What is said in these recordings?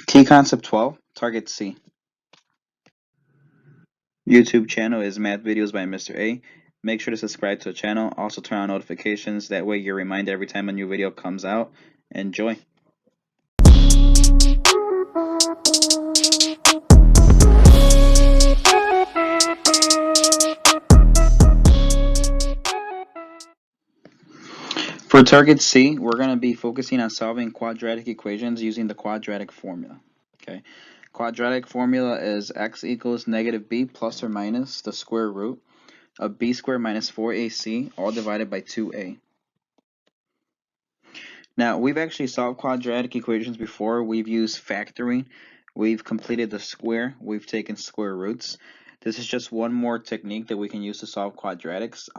Key concept 12, target C. YouTube channel is Math Videos by Mr. A. Make sure to subscribe to the channel. Also turn on notifications. That way you're reminded every time a new video comes out. Enjoy. For target C, we're going to be focusing on solving quadratic equations using the quadratic formula. Okay, quadratic formula is x equals negative b plus or minus the square root of b squared minus 4ac, all divided by 2a. Now, we've actually solved quadratic equations before. We've used factoring. We've completed the square. We've taken square roots. This is just one more technique that we can use to solve quadratics.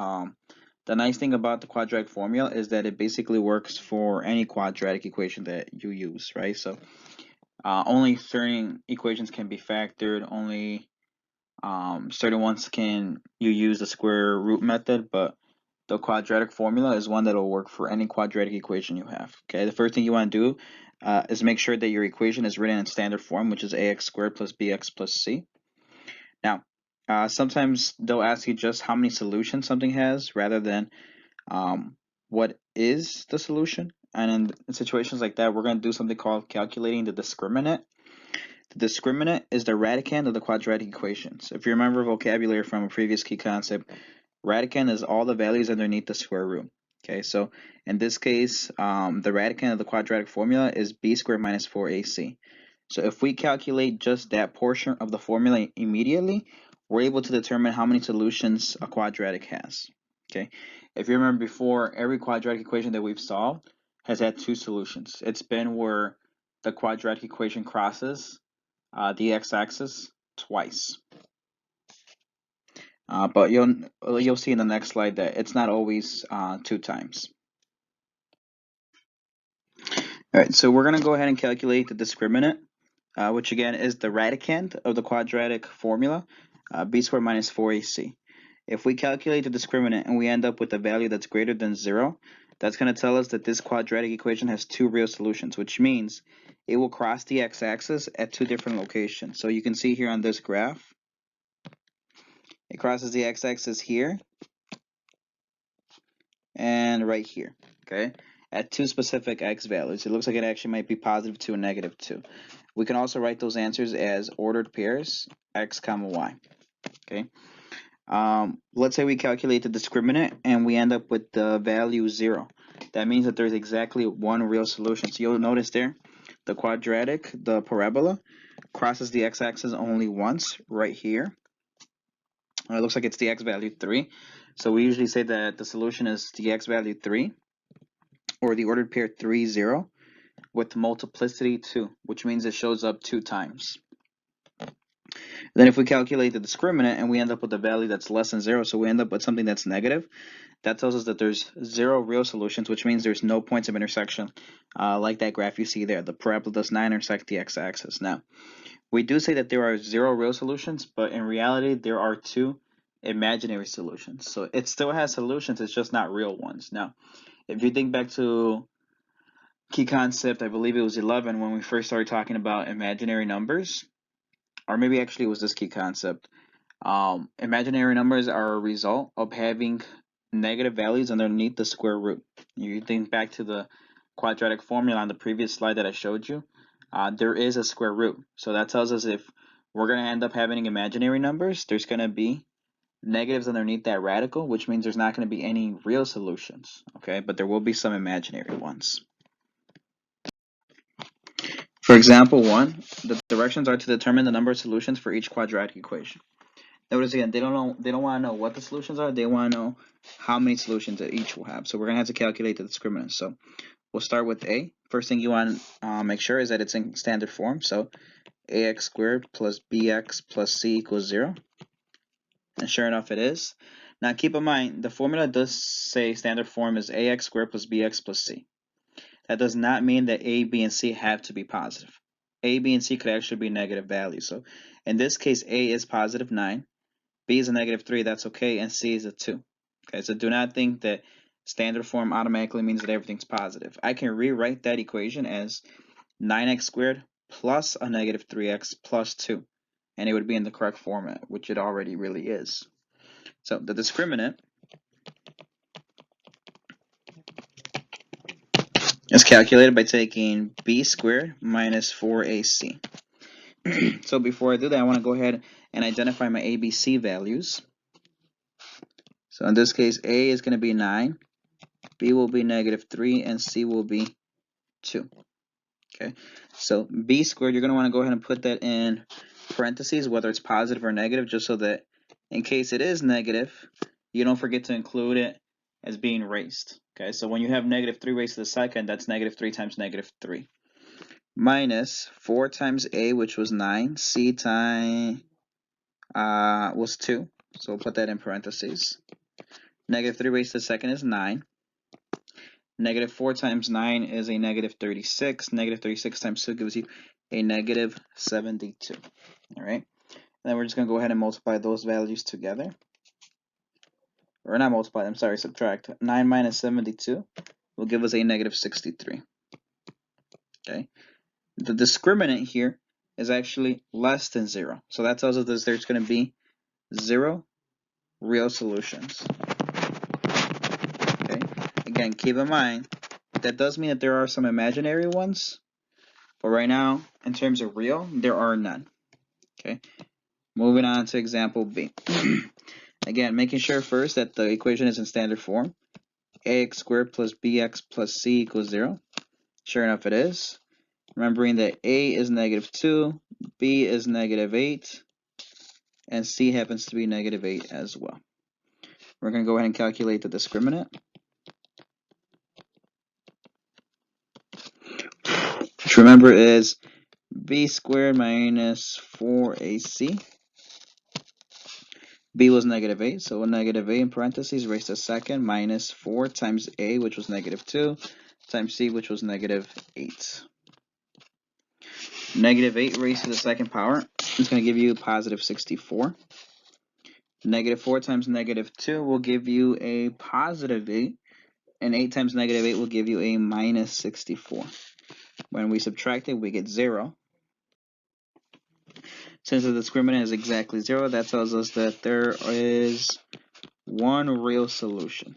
The nice thing about the quadratic formula is that it basically works for any quadratic equation that you use, right? So only certain equations can be factored. Only certain ones can you use the square root method, but the quadratic formula is one that will work for any quadratic equation you have. Okay, the first thing you want to do is make sure that your equation is written in standard form, which is ax squared plus bx plus c. Now, sometimes they'll ask you just how many solutions something has rather than what is the solution. And in situations like that, we're going to do something called calculating the discriminant. The discriminant is the radicand of the quadratic equations. If you remember vocabulary from a previous key concept, radicand is all the values underneath the square root. Okay, so in this case, the radicand of the quadratic formula is b squared minus 4ac. So if we calculate just that portion of the formula immediately, we're able to determine how many solutions a quadratic has. Okay, if you remember before, every quadratic equation that we've solved has had two solutions. It's been where the quadratic equation crosses the x-axis twice. But you'll see in the next slide that it's not always two times. All right, so we're going to go ahead and calculate the discriminant, which again is the radicand of the quadratic formula, b squared minus 4ac. If we calculate the discriminant and we end up with a value that's greater than 0, that's going to tell us that this quadratic equation has two real solutions, which means it will cross the x-axis at two different locations. So you can see here on this graph, it crosses the x-axis here and right here, okay, at two specific x values. It looks like it actually might be positive 2 and negative 2. We can also write those answers as ordered pairs, x comma y, okay. Let's say we calculate the discriminant and we end up with the value 0. That means that there's exactly one real solution. So you'll notice there, the quadratic, the parabola, crosses the x-axis only once right here. It looks like it's the x value 3. So we usually say that the solution is the x value 3, or the ordered pair 3, 0, with multiplicity 2, which means it shows up 2 times. Then if we calculate the discriminant and we end up with a value that's less than 0, so we end up with something that's negative, that tells us that there's 0 real solutions, which means there's no points of intersection, like that graph you see there. The parabola does not intersect the x-axis. Now, we do say that there are 0 real solutions, but in reality, there are 2 imaginary solutions. So it still has solutions, it's just not real ones. Now, if you think back to key concept, I believe it was 11 when we first started talking about imaginary numbers, or maybe actually it was this key concept. Imaginary numbers are a result of having negative values underneath the square root. You think back to the quadratic formula on the previous slide that I showed you, there is a square root. So that tells us if we're going to end up having imaginary numbers, there's going to be negatives underneath that radical, which means there's not going to be any real solutions, okay? But there will be some imaginary ones. For example 1, the directions are to determine the number of solutions for each quadratic equation. Notice again, they don't want to know what the solutions are, they want to know how many solutions that each will have. So we're going to have to calculate the discriminant. So we'll start with A. First thing you want to make sure is that it's in standard form. So ax squared plus bx plus c equals 0. And sure enough, it is. Now keep in mind, the formula does say standard form is ax squared plus bx plus c. That does not mean that a, b, and c have to be positive. A, b, and c could actually be negative values. So in this case, a is positive 9, b is a negative 3, that's okay, and c is a 2. Okay, so do not think that standard form automatically means that everything's positive. I can rewrite that equation as 9x squared plus a negative 3x plus 2. And it would be in the correct format, which it already really is. So the discriminant is calculated by taking b squared minus 4ac. So before I do that, I want to go ahead and identify my ABC values. So in this case, A is going to be 9, B will be negative 3, and C will be 2. Okay, so B squared, you're going to want to go ahead and put that in parentheses, whether it's positive or negative, just so that in case it is negative, you don't forget to include it as being raised. Okay, so when you have negative 3 raised to the second, that's negative 3 times negative 3. Minus 4 times A, which was 9, C times was 2, so we'll put that in parentheses. Negative 3 raised to the second is 9. Negative 4 times 9 is a negative 36. Negative 36 times 2 gives you a negative 72. All right. Then we're just going to go ahead and multiply those values together. Or not multiply, I'm sorry, subtract. 9 minus 72 will give us a negative 63. Okay. The discriminant here is actually less than 0. So that tells us that there's going to be 0 real solutions. Okay. Again, keep in mind, that does mean that there are some imaginary ones, but right now, in terms of real, there are none. Okay. Moving on to example B. Again, making sure first that the equation is in standard form. Ax squared plus bx plus c equals 0. Sure enough, it is. Remembering that a is negative 2, b is negative 8, and c happens to be negative 8 as well. We're going to go ahead and calculate the discriminant. Which remember is b squared minus 4ac. B was negative 8, so negative 8 in parentheses raised to the second minus 4 times A, which was negative 2, times C, which was negative 8. Negative 8 raised to the second power is going to give you positive 64. Negative 4 times negative 2 will give you a positive 8, and 8 times negative 8 will give you a minus 64. When we subtract it, we get 0. Since the discriminant is exactly 0, that tells us that there is one real solution.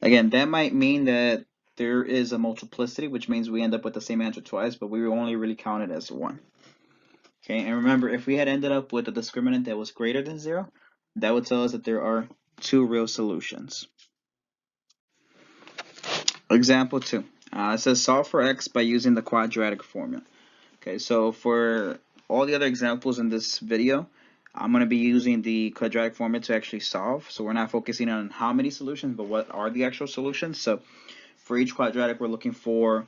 Again, that might mean that there is a multiplicity, which means we end up with the same answer twice, but we will only really count it as 1. Okay, and remember, if we had ended up with a discriminant that was greater than 0, that would tell us that there are 2 real solutions. Example 2. It says solve for x by using the quadratic formula. Okay, so for all the other examples in this video, I'm going to be using the quadratic formula to actually solve. So we're not focusing on how many solutions, but what are the actual solutions. So for each quadratic, we're looking for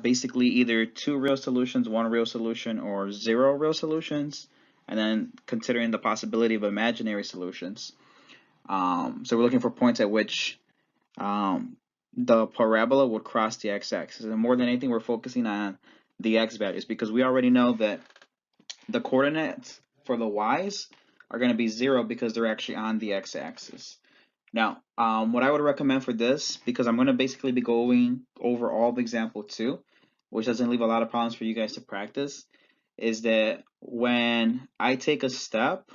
basically either 2 real solutions, 1 real solution, or 0 real solutions, and then considering the possibility of imaginary solutions. So we're looking for points at which the parabola would cross the x-axis. And more than anything, we're focusing on the x values because we already know that the coordinates for the y's are going to be 0 because they're actually on the x-axis. Now, what I would recommend for this, because I'm going to basically be going over all of example 2, which doesn't leave a lot of problems for you guys to practice, is that when I take a step,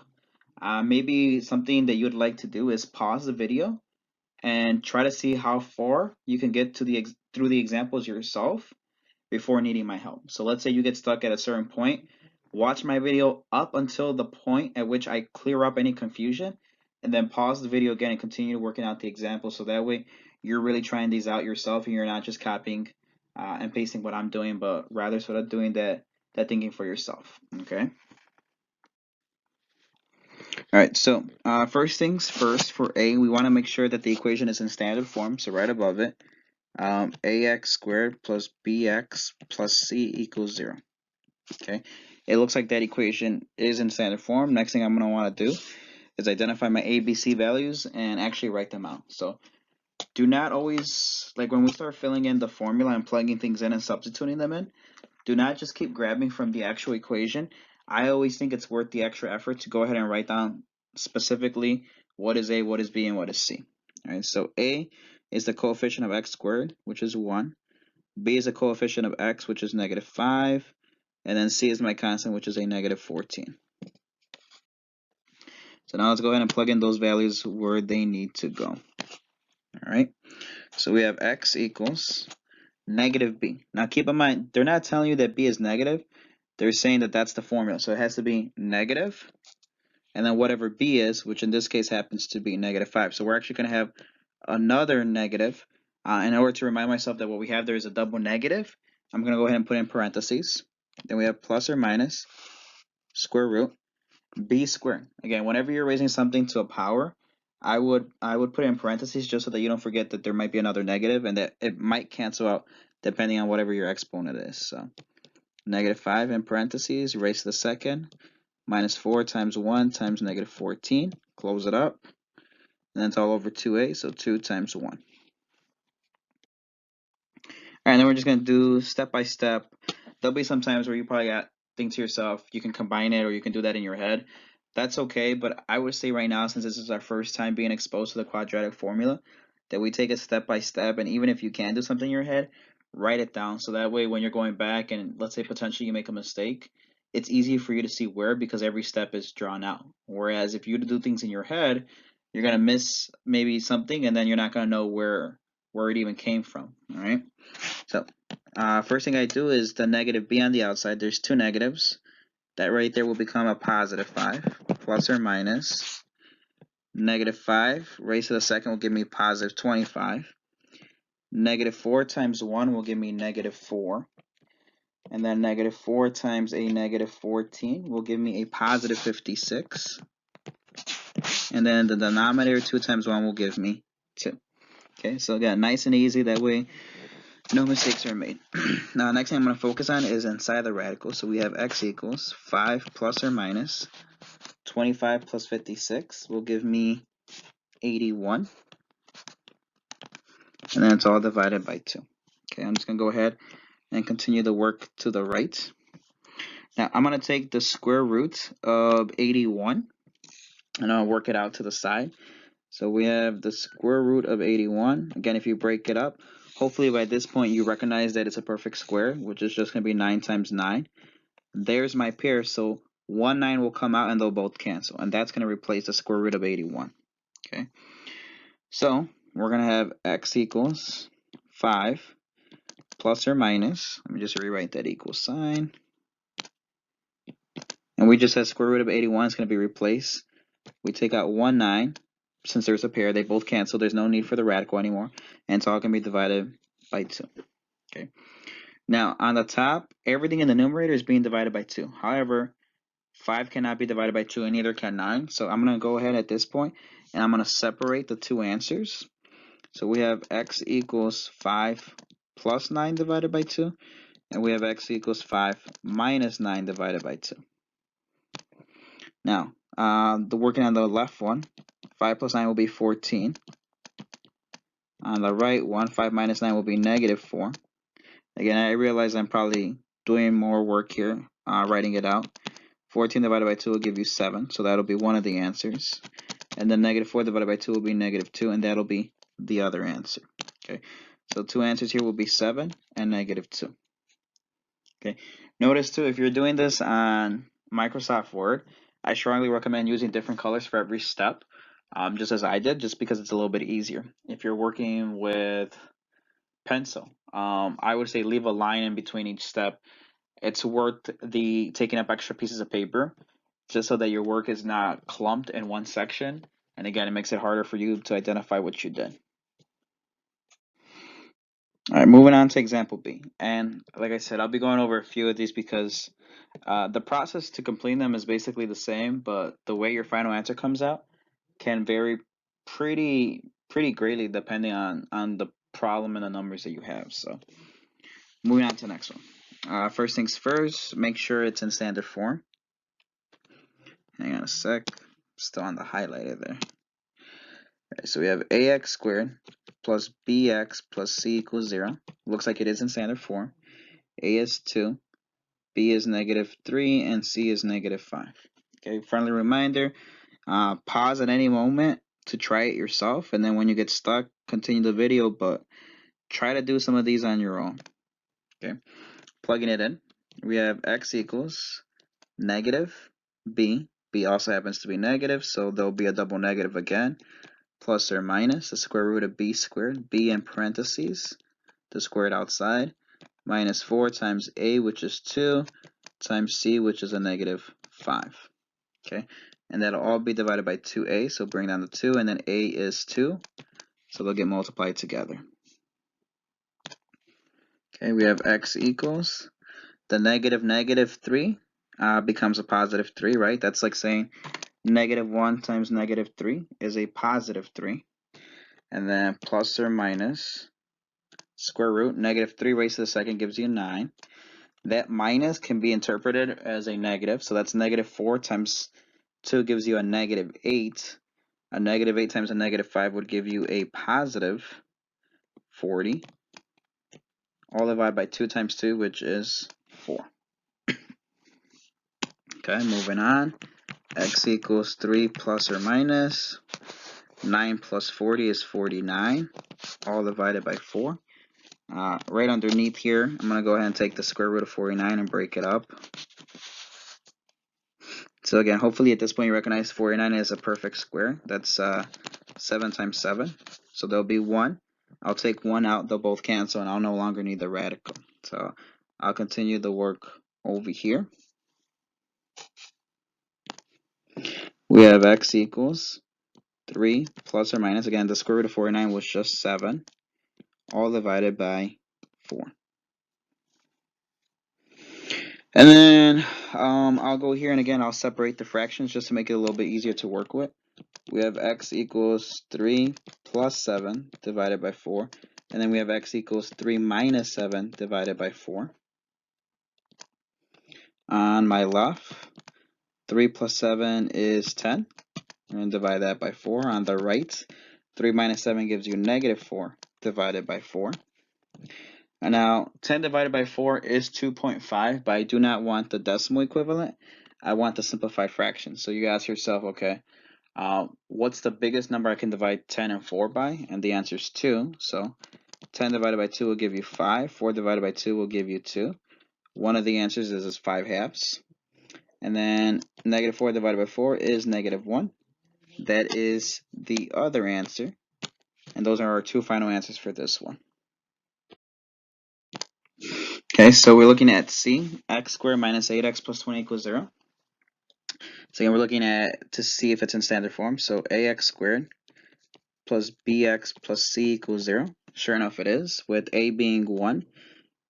maybe something that you'd like to do is pause the video and try to see how far you can get to through the examples yourself before needing my help. So let's say you get stuck at a certain point, watch my video up until the point at which I clear up any confusion, and then pause the video again and continue working out the examples, so that way you're really trying these out yourself and you're not just copying and pasting what I'm doing, but rather sort of doing that thinking for yourself. Okay. All right, so first things first, for A, we want to make sure that the equation is in standard form, so right above it, ax squared plus bx plus c equals 0. Okay, it looks like that equation is in standard form. Next thing I'm going to want to do is identify my ABC values and actually write them out. So do not always, like when we start filling in the formula and plugging things in and substituting them in, do not just keep grabbing from the actual equation. I always think it's worth the extra effort to go ahead and write down specifically what is A, what is B, and what is C. All right, so A is the coefficient of x squared, which is 1. B is a coefficient of x, which is -5, and then C is my constant, which is a -14. So now let's go ahead and plug in those values where they need to go. All right, so we have x equals -b. Now keep in mind, they're not telling you that b is negative. They're saying that that's the formula. So it has to be negative, and then whatever b is, which in this case happens to be -5. So we're actually going to have another negative. In order to remind myself that what we have there is a double negative, I'm going to go ahead and put in parentheses. Then we have plus or minus square root b squared. Again, whenever you're raising something to a power, I would put it in parentheses just so that you don't forget that there might be another negative and that it might cancel out depending on whatever your exponent is. So -5 in parentheses, raised to the second, -4 times 1 times -14, close it up, and then it's all over 2a, so 2 times 1. And then we're just going to do step by step. There'll be some times where you probably got think to yourself, you can combine it or you can do that in your head. That's okay, but I would say right now, since this is our first time being exposed to the quadratic formula, that we take it step by step, and even if you can do something in your head, write it down. So that way when you're going back and let's say potentially you make a mistake, it's easy for you to see where because every step is drawn out. Whereas if you do things in your head, you're going to miss maybe something and then you're not going to know where it even came from. All right. So first thing I do is the negative b on the outside. There's two negatives. That right there will become a +5, plus or minus. -5 raised to the second will give me +25. -4 times 1 will give me -4. And then -4 times a -14 will give me a +56. And then the denominator, 2 times 1 will give me 2. Okay, so again, nice and easy. That way no mistakes are made. Now, next thing I'm going to focus on is inside the radical. So we have x equals 5 plus or minus 25 plus 56 will give me 81. And then it's all divided by 2. Okay, I'm just going to go ahead and continue the work to the right. Now, I'm going to take the square root of 81 and I'll work it out to the side. So we have the square root of 81. Again, if you break it up, hopefully by this point you recognize that it's a perfect square, which is just going to be 9 times 9. There's my pair, so 1 9 will come out and they'll both cancel. And that's going to replace the square root of 81. Okay, so we're going to have x equals 5 plus or minus. Let me just rewrite that equal sign. And we just said square root of 81 is going to be replaced. We take out 1 9. Since there's a pair, they both cancel. There's no need for the radical anymore. And it's all going to be divided by 2. Okay. Now, on the top, everything in the numerator is being divided by 2. However, 5 cannot be divided by 2, and neither can 9. So I'm going to go ahead at this point, and I'm going to separate the two answers. So we have x equals 5 plus 9 divided by 2. And we have x equals 5 minus 9 divided by 2. Now, working on the left one, 5 plus 9 will be 14. On the right one, 5 minus 9 will be -4. Again, I realize I'm probably doing more work here, writing it out. 14 divided by 2 will give you 7, so that'll be one of the answers. And then -4 divided by 2 will be -2, and that'll be the other answer. Okay, so two answers here will be 7 and -2. Okay, notice too, if you're doing this on Microsoft Word, I strongly recommend using different colors for every step, just as I did, just because it's a little bit easier. If you're working with pencil, I would say leave a line in between each step. It's worth the taking up extra pieces of paper just so that your work is not clumped in one section. And again, it makes it harder for you to identify what you did. All right, moving on to example B. And like I said, I'll be going over a few of these because the process to complete them is basically the same, but the way your final answer comes out can vary pretty greatly depending on the problem and the numbers that you have. So moving on to the next one. First things first, make sure it's in standard form. Hang on a sec, still on the highlighter there. Okay, so we have ax squared plus bx plus c equals 0. Looks like it is in standard form. A is 2, b is -3, and c is -5. Okay, friendly reminder, pause at any moment to try it yourself, and then when you get stuck, continue the video, but try to do some of these on your own. Okay, plugging it in, we have x equals negative b. B also happens to be negative, so there'll be a double negative again, plus or minus the square root of b squared, b in parentheses, the squared outside, minus 4 times a, which is 2, times c, which is a negative 5. Okay, and that'll all be divided by 2a, so bring down the 2, and then a is 2, so they'll get multiplied together. Okay, we have x equals, the negative 3 becomes a positive 3, right? That's like saying negative 1 times negative 3 is a positive 3. And then plus or minus square root, negative 3 raised to the second gives you 9. That minus can be interpreted as a negative, so that's negative 4 times 2 gives you a negative 8. A negative 8 times a negative 5 would give you a positive 40. All divided by 2 times 2, which is 4. Okay, moving on. X equals 3 plus or minus 9 plus 40 is 49, all divided by 4. Right underneath here, I'm going to go ahead and take the square root of 49 and break it up. So again, hopefully at this point you recognize 49 is a perfect square. That's 7 times 7. So there'll be 1. I'll take 1 out, they'll both cancel, and I'll no longer need the radical. So I'll continue the work over here. We have x equals 3 plus or minus, again, the square root of 49 was just 7, all divided by 4. And then I'll go here, and again, I'll separate the fractions just to make it a little bit easier to work with. We have x equals 3 plus 7 divided by 4. And then we have x equals 3 minus 7 divided by 4. On my left, 3 plus 7 is 10. We're going to divide that by 4. On the right, 3 minus 7 gives you negative 4 divided by 4. And now 10 divided by 4 is 2.5, but I do not want the decimal equivalent. I want the simplified fraction. So you ask yourself, okay, what's the biggest number I can divide 10 and 4 by? And the answer is 2. So 10 divided by 2 will give you 5. 4 divided by 2 will give you 2. One of the answers is 5 halves. And then negative 4 divided by 4 is negative 1. That is the other answer. And those are our two final answers for this one. Okay, so we're looking at C, x squared minus 8x plus 20 equals 0. So again, we're looking at to see if it's in standard form. So ax squared plus bx plus c equals 0. Sure enough, it is, with a being 1,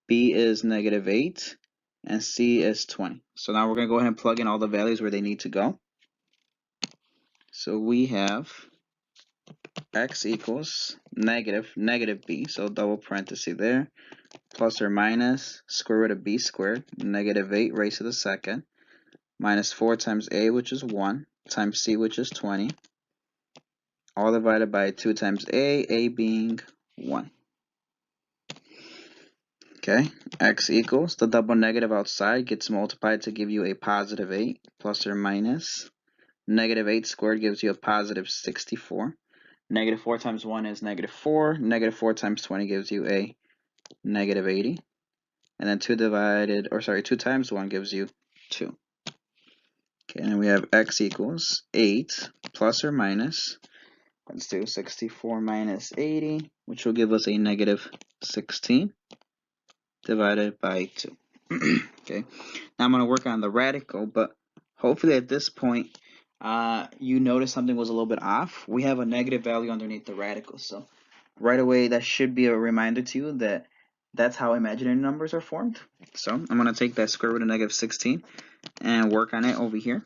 b is negative 8, and c is 20. So now we're going to go ahead and plug in all the values where they need to go. So we have x equals negative b, so double parenthesis there, plus or minus square root of b squared, negative 8 raised to the second, minus 4 times a, which is 1, times c, which is 20, all divided by 2 times a being 1. Okay, x equals, the double negative outside gets multiplied to give you a positive 8, plus or minus. Negative 8 squared gives you a positive 64. Negative 4 times 1 is negative 4. Negative 4 times 20 gives you a negative 80. And then 2 times 1 gives you 2. Okay, and we have x equals 8 plus or minus, let's do 64 minus 80, which will give us a negative 16 divided by 2. Okay, now I'm going to work on the radical, but hopefully at this point you notice something was a little bit off. We have a negative value underneath the radical, so right away that should be a reminder to you that that's how imaginary numbers are formed. So I'm going to take that square root of negative 16 and work on it over here.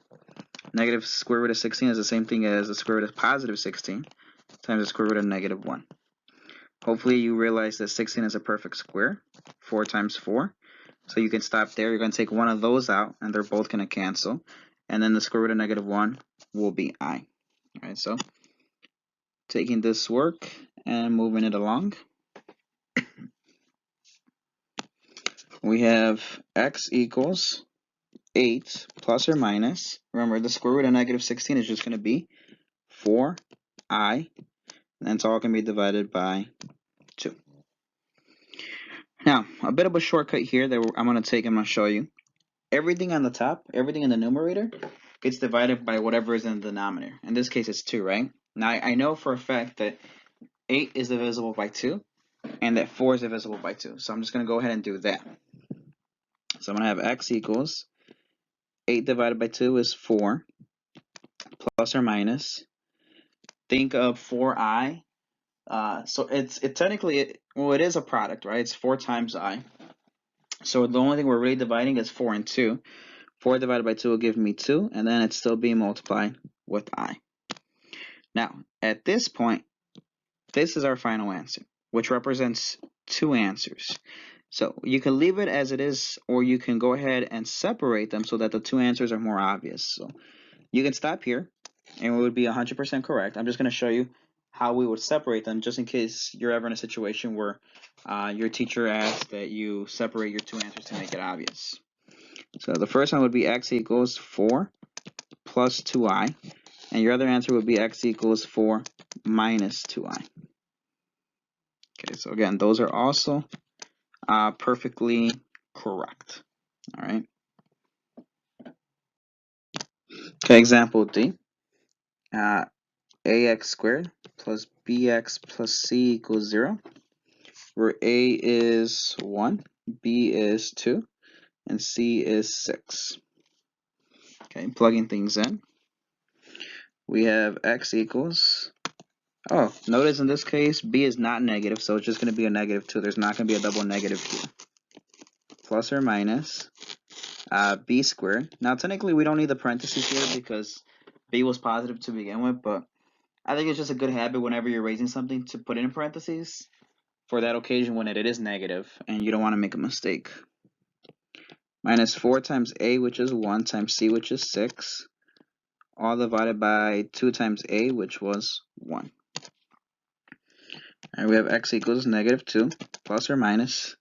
Negative square root of 16 is the same thing as the square root of positive 16 times the square root of negative 1. Hopefully you realize that 16 is a perfect square, 4 times 4. So you can stop there. You're going to take one of those out, and they're both going to cancel. And then the square root of negative 1 will be I. All right, so taking this work and moving it along. We have x equals 8 plus or minus. Remember, the square root of negative 16 is just going to be 4i. And it's all going to be divided by 2. Now, a bit of a shortcut here that I'm going to take and I'm going to show you. Everything on the top, everything in the numerator, gets divided by whatever is in the denominator. In this case, it's 2, right? Now, I know for a fact that 8 is divisible by 2, and that 4 is divisible by 2. So I'm just going to go ahead and do that. So I'm going to have x equals 8 divided by 2 is 4, plus or minus. Think of 4i. So it technically, well, it is a product, right? It's 4 times I. So the only thing we're really dividing is 4 and 2. 4 divided by 2 will give me 2, and then it's still being multiplied with I. Now, at this point, this is our final answer, which represents 2 answers. So you can leave it as it is, or you can go ahead and separate them so that the 2 answers are more obvious. So you can stop here, and it would be 100% correct. I'm just going to show you how we would separate them, just in case you're ever in a situation where your teacher asks that you separate your 2 answers to make it obvious. So the first one would be x equals 4 plus 2i, and your other answer would be x equals 4 minus 2i. Okay, so again, those are also perfectly correct. All right. Okay, example D. Ax squared plus bx plus c equals 0, where a is 1, b is 2, and c is 6. Okay, plugging things in. We have x equals, oh, notice in this case, b is not negative, so it's just going to be a negative 2. There's not going to be a double negative here. Plus or minus b squared. Now, technically, we don't need the parentheses here because b was positive to begin with, but I think it's just a good habit whenever you're raising something to put in parentheses for that occasion when it is negative and you don't want to make a mistake. Minus 4 times a, which is 1, times c, which is 6, all divided by 2 times a, which was 1. And we have x equals negative 2, plus or minus.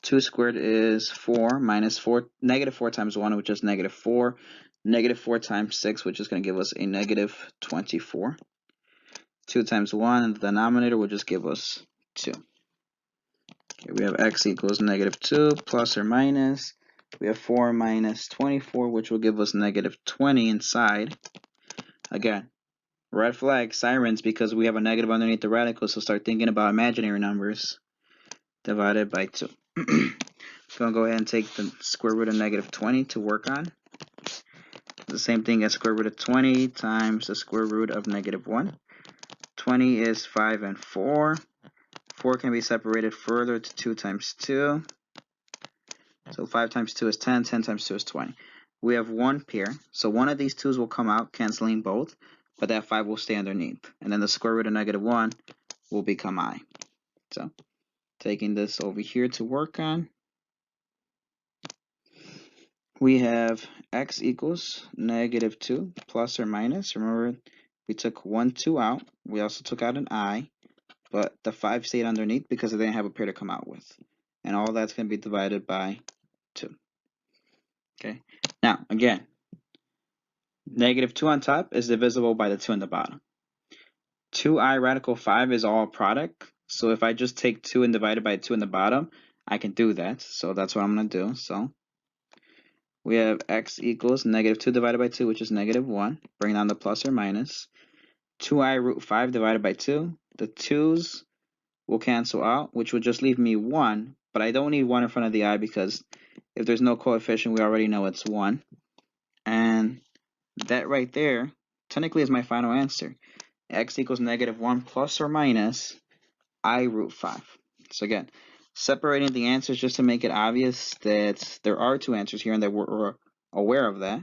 2 squared is 4, minus 4, negative 4 times 1, which is negative 4. Negative 4 times 6, which is going to give us a negative 24. 2 times 1 in the denominator will just give us 2. Okay, we have x equals negative 2, plus or minus. We have 4 minus 24, which will give us negative 20 inside. Again, red flag, sirens, because we have a negative underneath the radical, so start thinking about imaginary numbers divided by 2. So I'll go ahead and take the square root of negative 20 to work on. The same thing as square root of 20 times the square root of negative 1. 20 is 5 and 4. 4 can be separated further to 2 times 2. So 5 times 2 is 10. 10 times 2 is 20. We have one pair. So one of these 2's will come out, canceling both. But that 5 will stay underneath. And then the square root of negative 1 will become I. So taking this over here to work on. We have x equals negative 2 plus or minus. Remember, we took 1, 2 out. We also took out an I, but the 5 stayed underneath because it didn't have a pair to come out with. And all that's going to be divided by 2. Okay. Now, again, negative 2 on top is divisible by the 2 on the bottom. 2i radical 5 is all product. So if I just take 2 and divide it by 2 in the bottom, I can do that. So that's what I'm going to do. So we have x equals negative 2 divided by 2, which is negative 1. Bring down the plus or minus. 2i root 5 divided by 2. The 2's will cancel out, which will just leave me 1. But I don't need 1 in front of the I because if there's no coefficient, we already know it's 1. And that right there technically is my final answer. X equals negative 1 plus or minus I root 5. So again, separating the answers just to make it obvious that there are 2 answers here and that we're aware of that.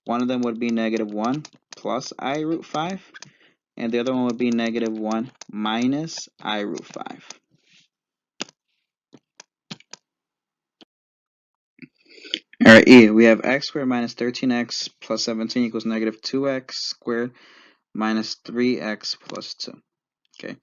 One of them would be negative 1 plus I root 5, and the other one would be negative 1 minus I root 5. All right, E, we have x squared minus 13x plus 17 equals negative 2x squared minus 3x plus 2. Okay.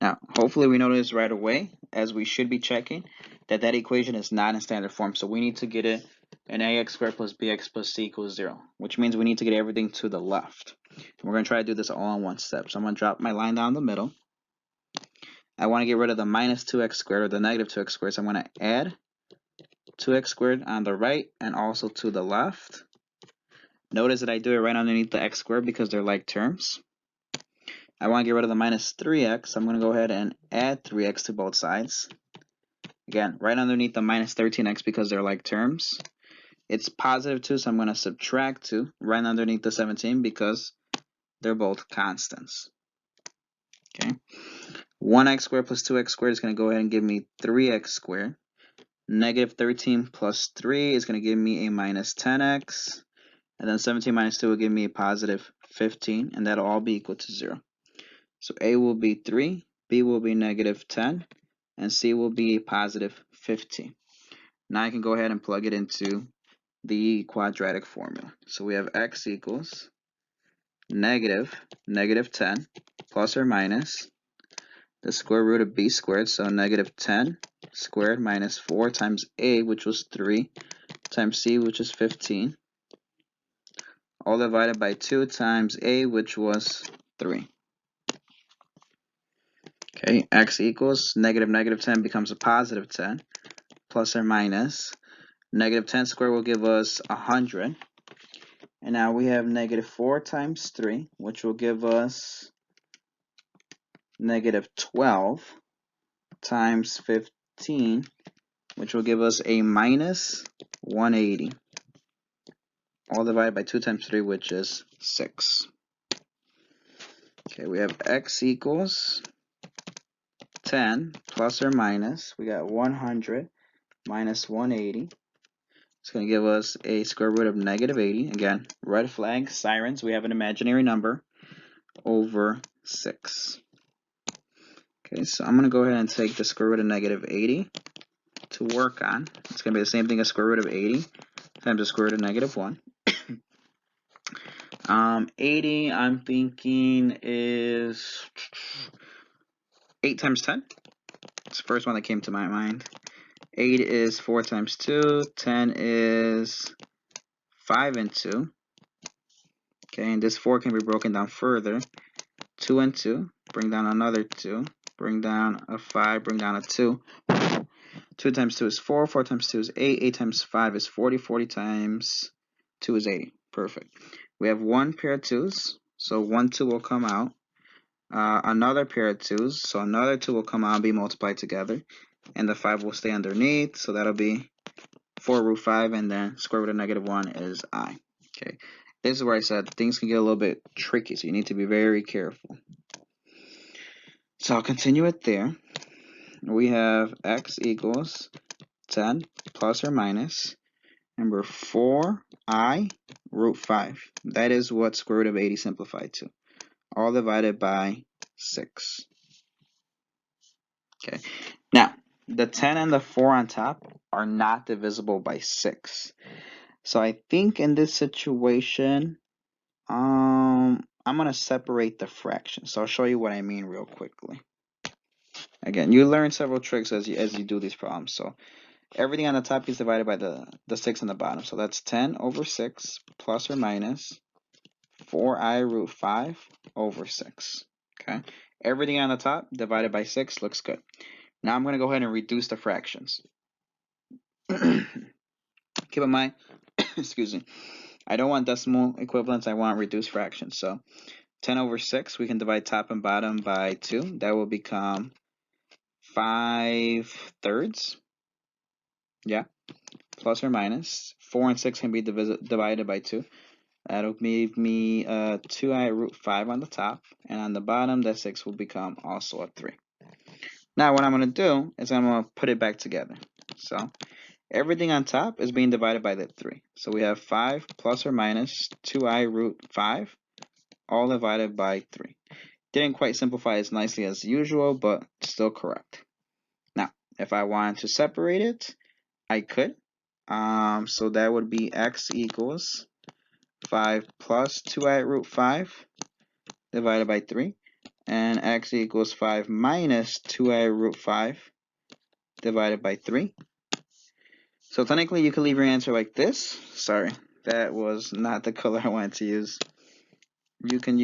Now, hopefully we notice right away, as we should be checking, that that equation is not in standard form. So we need to get it in ax squared plus bx plus c equals 0, which means we need to get everything to the left. And we're going to try to do this all in one step. So I'm going to drop my line down the middle. I want to get rid of the minus 2x squared or the negative 2x squared, so I'm going to add 2x squared on the right and also to the left. Notice that I do it right underneath the x squared because they're like terms. I want to get rid of the minus 3x. I'm going to go ahead and add 3x to both sides. Again, right underneath the minus 13x because they're like terms. It's positive 2, so I'm going to subtract 2 right underneath the 17 because they're both constants. Okay. 1x squared plus 2x squared is going to go ahead and give me 3x squared. Negative 13 plus 3 is going to give me a minus 10x. And then 17 minus 2 will give me a positive 15, and that'll all be equal to 0. So A will be 3, B will be negative 10, and C will be a positive 15. Now I can go ahead and plug it into the quadratic formula. So we have x equals negative 10 plus or minus the square root of b squared, so negative 10 squared minus 4 times a, which was 3, times c, which is 15, all divided by 2 times a, which was 3. Okay, x equals negative 10 becomes a positive 10, plus or minus. Negative 10 squared will give us 100. And now we have negative 4 times 3, which will give us negative 12 times 15, which will give us a minus 180. All divided by 2 times 3, which is 6. Okay, we have x equals 10 plus or minus. We got 100 minus 180. It's going to give us a square root of negative 80. Again, red flag, sirens. We have an imaginary number over 6. Okay, so I'm going to go ahead and take the square root of negative 80 to work on. It's going to be the same thing as square root of 80 times the square root of negative 1. 80, I'm thinking, is 8 times 10. It's the first one that came to my mind. 8 is 4 times 2. 10 is 5 and 2. Okay, and this 4 can be broken down further. 2 and 2. Bring down another 2. Bring down a 5. Bring down a 2. 2 times 2 is 4. 4 times 2 is 8. 8 times 5 is 40. 40 times 2 is 80. Perfect. We have one pair of 2's, so 1 2 will come out. Another pair of 2's, so another 2 will come out and be multiplied together. And the 5 will stay underneath, so that'll be 4 root 5, and then square root of negative 1 is I. Okay, this is where I said things can get a little bit tricky, so you need to be very careful. So I'll continue it there. We have x equals 10 plus or minus, remember, 4i root 5. That is what square root of 80 simplified to. All divided by 6. Okay, now the 10 and the 4 on top are not divisible by 6. So I think in this situation, I'm going to separate the fractions. So I'll show you what I mean real quickly. Again, you learn several tricks as you do these problems. So everything on the top is divided by the 6 on the bottom. So that's 10 over 6 plus or minus 4i root 5 over 6. Okay, everything on the top divided by 6 looks good. Now I'm going to go ahead and reduce the fractions. Keep in mind, excuse me, I don't want decimal equivalents, I want reduced fractions. So 10 over 6, we can divide top and bottom by 2. That will become 5/3. Yeah, plus or minus. 4 and 6 can be divided by 2. That'll give me 2i root 5 on the top, and on the bottom, that 6 will become also a 3. Now what I'm going to do is I'm going to put it back together. So everything on top is being divided by the 3. So we have 5 plus or minus 2i root 5, all divided by 3. Didn't quite simplify as nicely as usual, but still correct. Now, if I wanted to separate it, I could. So that would be x equals 5 plus 2i root 5 divided by 3. And x equals 5 minus 2i root 5 divided by 3. So technically you can leave your answer like this. Sorry, that was not the color I wanted to use. You can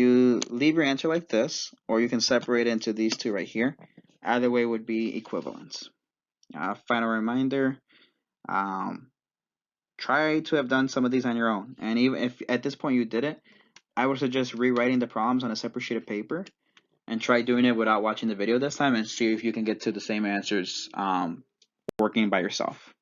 leave your answer like this, or you can separate it into these two right here. Either way would be equivalence. Final reminder, try to have done some of these on your own. And even if at this point you didn't, I would suggest rewriting the problems on a separate sheet of paper and try doing it without watching the video this time and see if you can get to the same answers working by yourself.